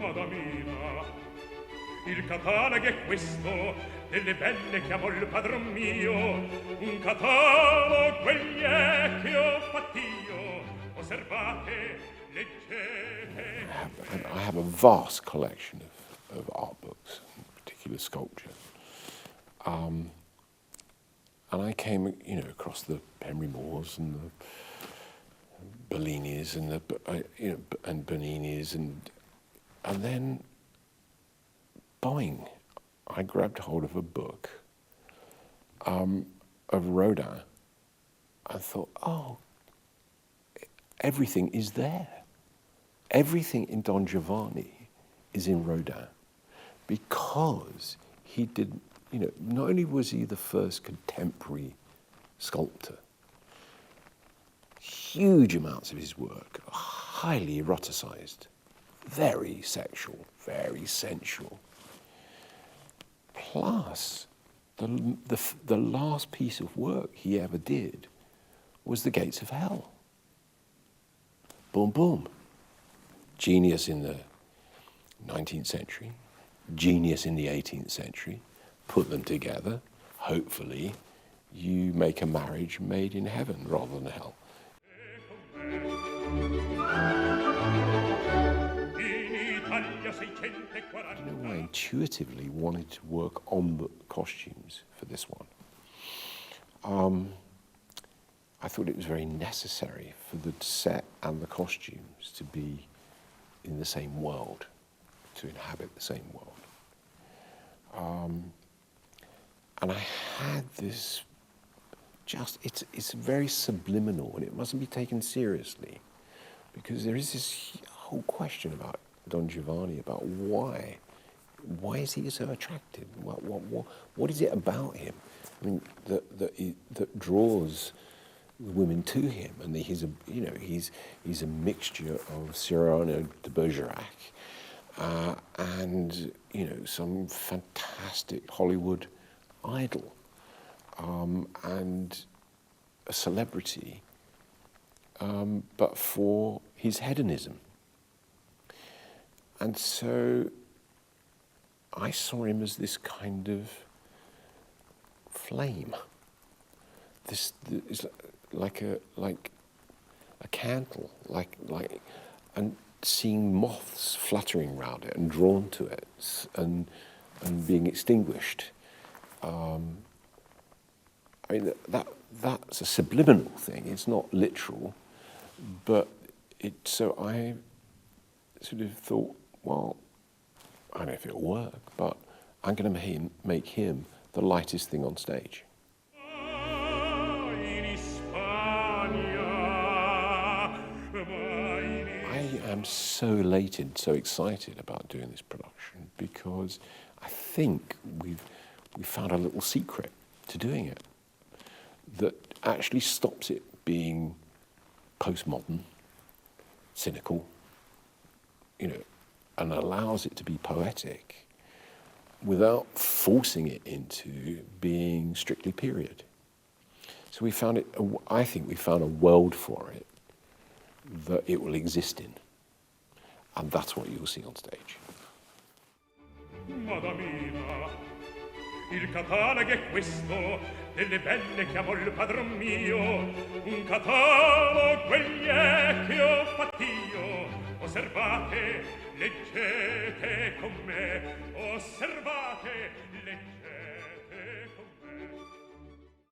Madamina, il catalogo è questo, delle belle che amò il padron mio, un catalogo quegli è che ho fatto io, osservate, leggete. I have a vast collection of art books, in particular sculpture. And I came, across the Henry Moores and the Bellinis and and Bernini's, and then, boing, I grabbed hold of a book of Rodin. I thought, oh, everything is there. Everything in Don Giovanni is in Rodin, because he did, not only was he the first contemporary sculptor, huge amounts of his work are highly eroticized, very sexual, very sensual. Plus, the last piece of work he ever did was The Gates of Hell. Boom, boom. Genius in the 19th century, genius in the 18th century. Put them together, hopefully you make a marriage made in heaven rather than hell. I intuitively wanted to work on the costumes for this one. I thought it was very necessary for the set and the costumes to be in the same world, to inhabit the same world. And I had this it's very subliminal, and it mustn't be taken seriously, because there is this whole question about Don Giovanni, about why is he so attractive? What is it about him? I mean, that draws women to him, and he's a mixture of Cyrano de Bergerac and some fantastic Hollywood idol, and a celebrity, but for his hedonism. And so I saw him as this kind of flame. This is like a candle, and seeing moths fluttering around it and drawn to it and being extinguished. I mean, that's a subliminal thing. It's not literal, but so I sort of thought, well, I don't know if it'll work, but I'm going to make him the lightest thing on stage. I am so elated, so excited about doing this production, because I think we found a little secret to doing it that actually stops it being postmodern, cynical, and allows it to be poetic without forcing it into being strictly period. So I think we found a world for it that it will exist in. And that's what you'll see on stage. Madamina, il catalogo è questo, delle belle che amò il padron mio, un catalogo quegli è che ho fatto io. Osservate, leggete con me, osservate, leggete.